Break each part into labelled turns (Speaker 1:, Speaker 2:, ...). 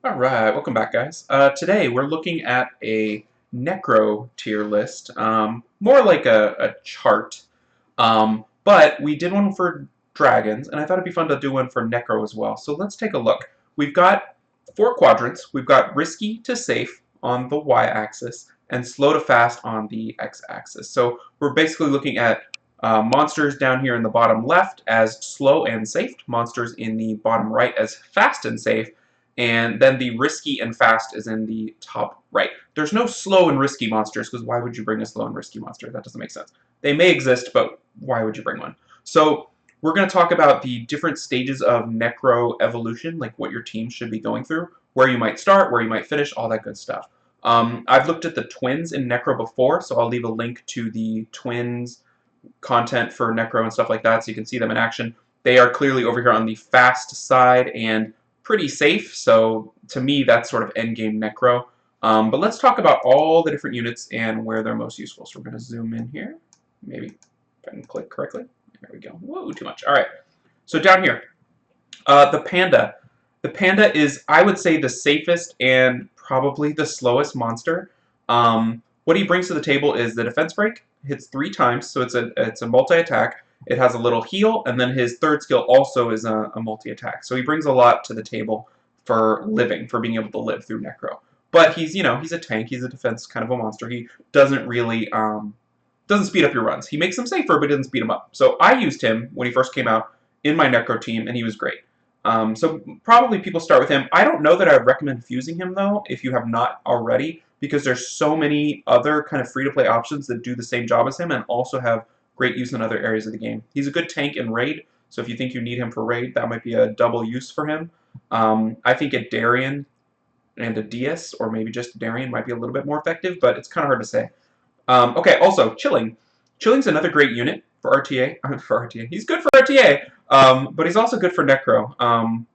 Speaker 1: Alright, welcome back guys. Today we're looking at a Necro tier list, more like a chart, but we did one for dragons, and I thought it'd be fun to do one for Necro as well. So let's take a look. We've got 4 quadrants. We've got risky to safe on the y-axis, and slow to fast on the x-axis. So we're basically looking at monsters down here in the bottom left as slow and safe, monsters in the bottom right as fast and safe, and then the risky and fast is in the top right. There's no slow and risky monsters, because why would you bring a slow and risky monster? That doesn't make sense. They may exist, but why would you bring one? So we're going to talk about the different stages of Necro evolution, like what your team should be going through, where you might start, where you might finish, all that good stuff. I've looked at the twins in Necro before, so I'll leave a link to the twins content for Necro and stuff like that, so you can see them in action. They are clearly over here on the fast side and pretty safe, so to me that's sort of endgame Necro. But let's talk about all the different units and where they're most useful. So we're going to zoom in here, maybe if I can click correctly. There we go. Whoa, too much. All right. So down here, the Panda. The Panda is, I would say, the safest and probably the slowest monster. What he brings to the table is the defense break. Hits 3 times, so it's a multi-attack. It has a little heal, and then his third skill also is a multi-attack. So he brings a lot to the table for living, for being able to live through Necro. But he's, he's a tank. He's a defense kind of a monster. He doesn't really doesn't speed up your runs. He makes them safer, but doesn't speed them up. So I used him when he first came out in my Necro team, and he was great. So probably people start with him. I don't know that I would recommend fusing him, though, if you have not already, because there's so many other kind of free-to-play options that do the same job as him and also have great use in other areas of the game. He's a good tank in raid, so if you think you need him for raid, that might be a double use for him. I think a Darian and a DS, or maybe just a Darian, might be a little bit more effective, but it's kind of hard to say. Okay, also, Chilling. Chilling's another great unit for RTA. For RTA. He's good for RTA, but he's also good for Necro.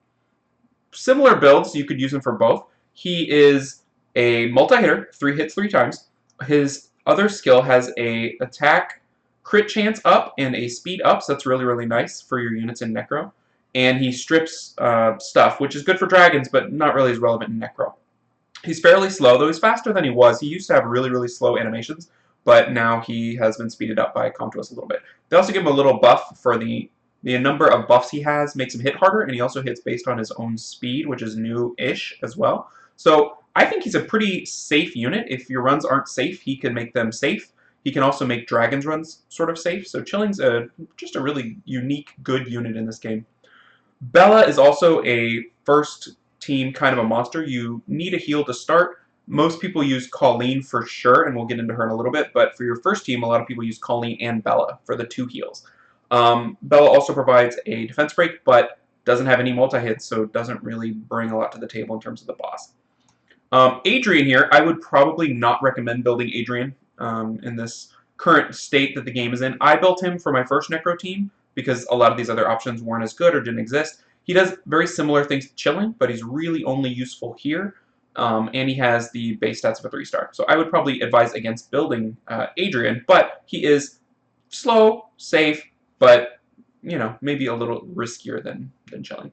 Speaker 1: Similar builds, you could use him for both. He is a multi-hitter, 3 hits 3 times. His other skill has a attack crit chance up and a speed up, so that's really, really nice for your units in Necro. And he strips stuff, which is good for dragons, but not really as relevant in Necro. He's fairly slow, though he's faster than he was. He used to have really, really slow animations, but now he has been speeded up by Comtuos a little bit. They also give him a little buff for the number of buffs he has makes him hit harder, and he also hits based on his own speed, which is new-ish as well. So I think he's a pretty safe unit. If your runs aren't safe, he can make them safe. He can also make Dragon's runs sort of safe. So Chilling's just a really unique, good unit in this game. Bella is also a first team kind of a monster. You need a heal to start. Most people use Colleen for sure, and we'll get into her in a little bit. But for your first team, a lot of people use Colleen and Bella for the 2 heals. Bella also provides a defense break, but doesn't have any multi-hits, so doesn't really bring a lot to the table in terms of the boss. Adrian here, I would probably not recommend building Adrian in this current state that the game is in. I built him for my first Necro team because a lot of these other options weren't as good or didn't exist. He does very similar things to Chilling, but he's really only useful here, and he has the base stats of a 3-star. So I would probably advise against building Adrian, but he is slow, safe, but, maybe a little riskier than Chilling.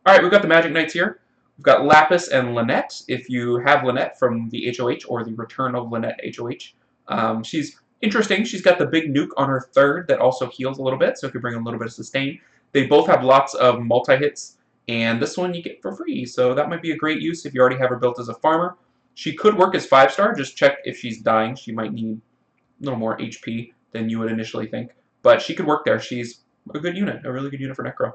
Speaker 1: All right, we've got the Magic Knights here. We've got Lapis and Lynette. If you have Lynette from the HOH or the Return of Lynette HOH, she's interesting. She's got the big nuke on her 3rd that also heals a little bit, so it could bring a little bit of sustain. They both have lots of multi-hits, and this one you get for free, so that might be a great use if you already have her built as a farmer. She could work as 5-star. Just check if she's dying. She might need a little more HP than you would initially think, but she could work there. She's a good unit, a really good unit for Necro.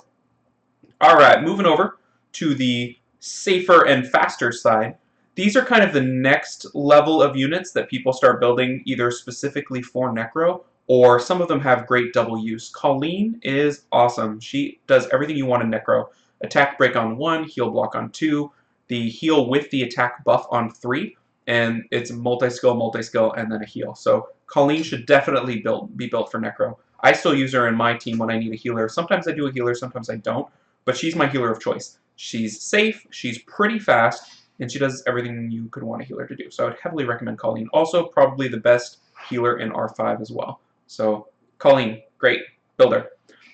Speaker 1: All right, moving over to the safer and faster side. These are kind of the next level of units that people start building either specifically for Necro, or some of them have great double use. Colleen is awesome. She does everything you want in Necro. Attack break on 1, heal block on 2, the heal with the attack buff on 3, and it's multi-skill, and then a heal. So Colleen should definitely be built for Necro. I still use her in my team when I need a healer. Sometimes I do a healer, sometimes I don't, but she's my healer of choice. She's safe, she's pretty fast, and she does everything you could want a healer to do. So I would heavily recommend Colleen. Also, probably the best healer in R5 as well. So, Colleen, great builder.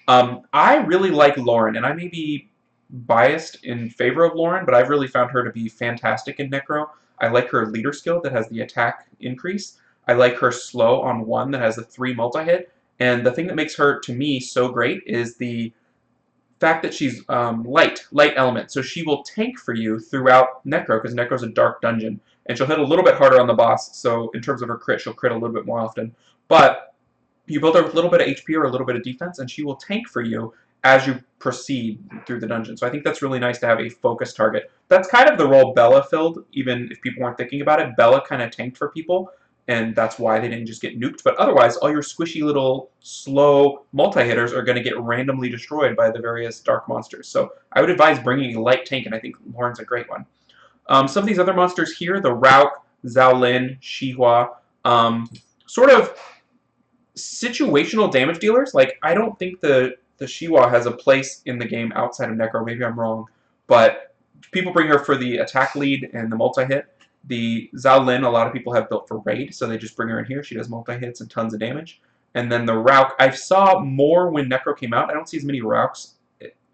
Speaker 1: I really like Lauren, and I may be biased in favor of Lauren, but I've really found her to be fantastic in Necro. I like her leader skill that has the attack increase. I like her slow on 1 that has the 3 multi-hit. And the thing that makes her, to me, so great is the fact that she's light element. So she will tank for you throughout Necro, because Necro's a dark dungeon. And she'll hit a little bit harder on the boss, so in terms of her crit, she'll crit a little bit more often. But you build her with a little bit of HP or a little bit of defense, and she will tank for you as you proceed through the dungeon. So I think that's really nice to have a focus target. That's kind of the role Bella filled, even if people weren't thinking about it. Bella kind of tanked for people, and that's why they didn't just get nuked. But otherwise, all your squishy little slow multi-hitters are going to get randomly destroyed by the various dark monsters. So I would advise bringing a light tank, and I think Lauren's a great one. Some of these other monsters here, the Rauk, Xiaolin, Shihua, sort of situational damage dealers. Like, I don't think the Shihua has a place in the game outside of Necro. Maybe I'm wrong. But people bring her for the attack lead and the multi-hit. The Xiaolin, a lot of people have built for raid, so they just bring her in here. She does multi-hits and tons of damage. And then the Rauk, I saw more when Necro came out. I don't see as many Rauks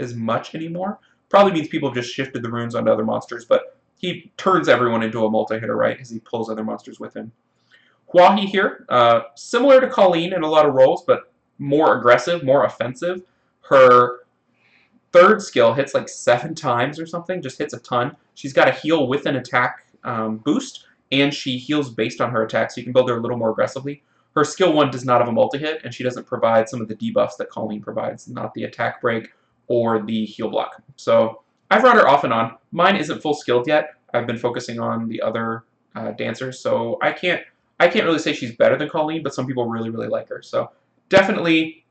Speaker 1: as much anymore. Probably means people have just shifted the runes onto other monsters, but he turns everyone into a multi-hitter, right, as he pulls other monsters with him. Quani here, similar to Colleen in a lot of roles, but more aggressive, more offensive. Her third skill hits like 7 times or something, just hits a ton. She's got a heal with an attack boost, and she heals based on her attack, so you can build her a little more aggressively. Her skill 1 does not have a multi-hit, and she doesn't provide some of the debuffs that Colleen provides, not the attack break or the heal block. So I've run her off and on. Mine isn't full skilled yet. I've been focusing on the other dancers, so I can't really say she's better than Colleen, but some people really, really like her. So definitely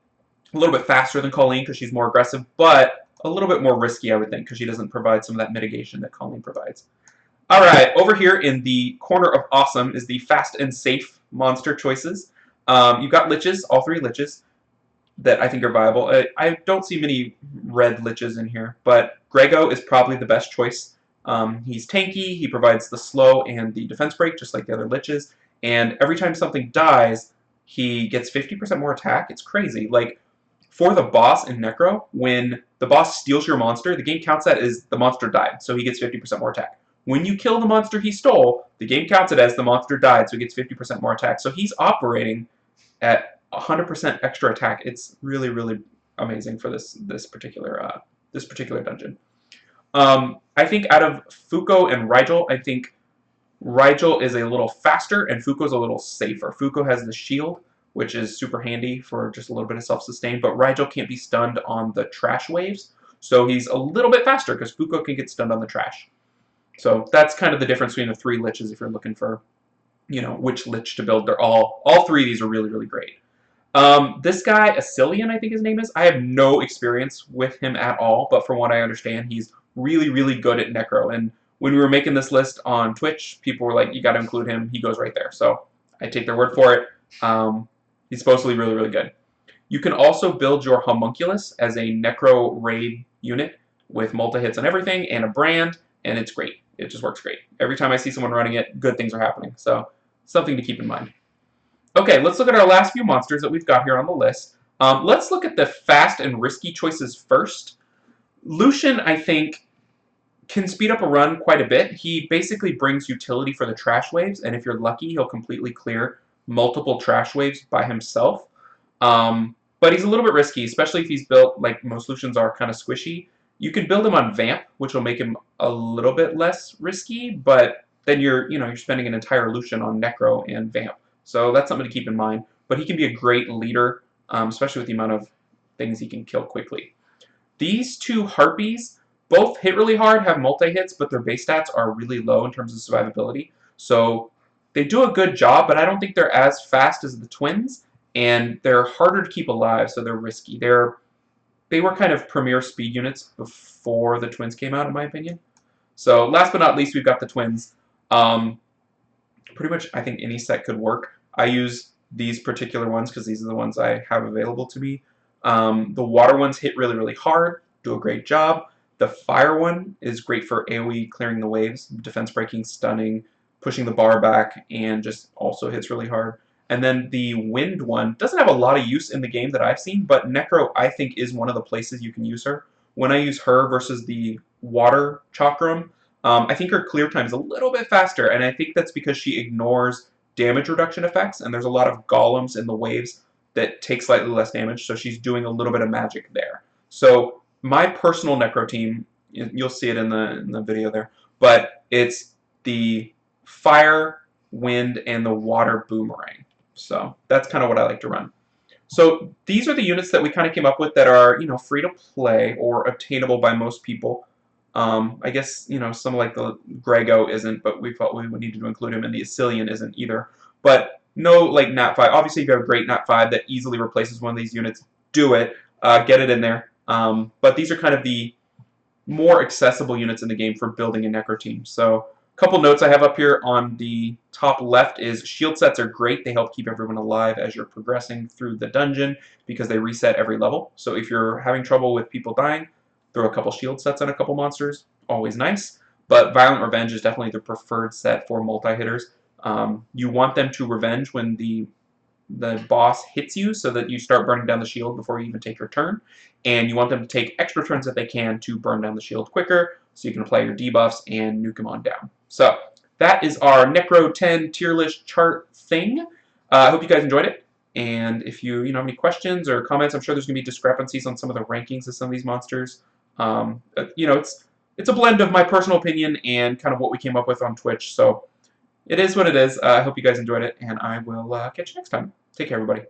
Speaker 1: a little bit faster than Colleen because she's more aggressive, but a little bit more risky, I would think, because she doesn't provide some of that mitigation that Colleen provides. All right, over here in the corner of awesome is the fast and safe monster choices. You've got liches, all 3 liches that I think are viable. I don't see many red liches in here, but Grego is probably the best choice. He's tanky, he provides the slow and the defense break, just like the other liches, and every time something dies, he gets 50% more attack. It's crazy. Like, for the boss in Necro, when the boss steals your monster, the game counts that as the monster died, so he gets 50% more attack. When you kill the monster he stole, the game counts it as the monster died, so he gets 50% more attack. So he's operating at 100% extra attack. It's really, really amazing for this particular dungeon. I think out of Fuko and Rigel, I think Rigel is a little faster and Fuko's a little safer. Fuko has the shield, which is super handy for just a little bit of self-sustain, but Rigel can't be stunned on the trash waves, so he's a little bit faster because Fuko can get stunned on the trash. So that's kind of the difference between the 3 liches if you're looking for, you know, which lich to build. They're all 3 of these are really, really great. This guy, Asilian, I think his name is. I have no experience with him at all, but from what I understand, he's really, really good at Necro. And when we were making this list on Twitch, people were like, you got to include him. He goes right there. So I take their word for it. He's supposed to be really, really good. You can also build your homunculus as a Necro raid unit with multi-hits and everything and a brand, and it's great. It just works great. Every time I see someone running it, good things are happening. So something to keep in mind. Okay, let's look at our last few monsters that we've got here on the list. Let's look at the fast and risky choices first. Lucian, I think, can speed up a run quite a bit. He basically brings utility for the trash waves, and if you're lucky, he'll completely clear multiple trash waves by himself. But he's a little bit risky, especially if he's built, like most Lucians are, kind of squishy. You can build him on Vamp, which will make him a little bit less risky, but then you're spending an entire Lucian on Necro and Vamp. So that's something to keep in mind. But he can be a great leader, especially with the amount of things he can kill quickly. These 2 Harpies both hit really hard, have multi-hits, but their base stats are really low in terms of survivability. So they do a good job, but I don't think they're as fast as the twins, and they're harder to keep alive, so they're risky. They were kind of premier speed units before the twins came out, in my opinion. So last but not least, we've got the twins. Pretty much, I think any set could work. I use these particular ones because these are the ones I have available to me. The water ones hit really, really hard, do a great job. The fire one is great for AoE clearing the waves, defense breaking, stunning, pushing the bar back, and just also hits really hard. And then the wind one doesn't have a lot of use in the game that I've seen, but Necro, I think, is one of the places you can use her. when I use her versus the water chakram, I think her clear time is a little bit faster, and I think that's because she ignores damage reduction effects, and there's a lot of golems in the waves that take slightly less damage, so she's doing a little bit of magic there. So my personal Necro team, you'll see it in the video there, but it's the fire, wind, and the water boomerang. So that's kind of what I like to run. So these are the units that we kind of came up with that are, free to play or obtainable by most people. I guess, some like the Grego isn't, but we felt we would need to include him, and the Assylian isn't either. But no, like, Nat 5. Obviously, if you have a great Nat 5 that easily replaces one of these units, do it. Get it in there. But these are kind of the more accessible units in the game for building a Necro team. So a couple notes I have up here on the top left is shield sets are great. They help keep everyone alive as you're progressing through the dungeon because they reset every level. So if you're having trouble with people dying, throw a couple shield sets on a couple monsters. Always nice. But Violent Revenge is definitely the preferred set for multi-hitters. You want them to revenge when the boss hits you so that you start burning down the shield before you even take your turn. And you want them to take extra turns that they can to burn down the shield quicker so you can apply your debuffs and nuke them on down. So that is our Necro 10 tier list chart thing. I hope you guys enjoyed it. And if you have any questions or comments, I'm sure there's going to be discrepancies on some of the rankings of some of these monsters. It's a blend of my personal opinion and kind of what we came up with on Twitch. So it is what it is. I hope you guys enjoyed it, and I will catch you next time. Take care, everybody.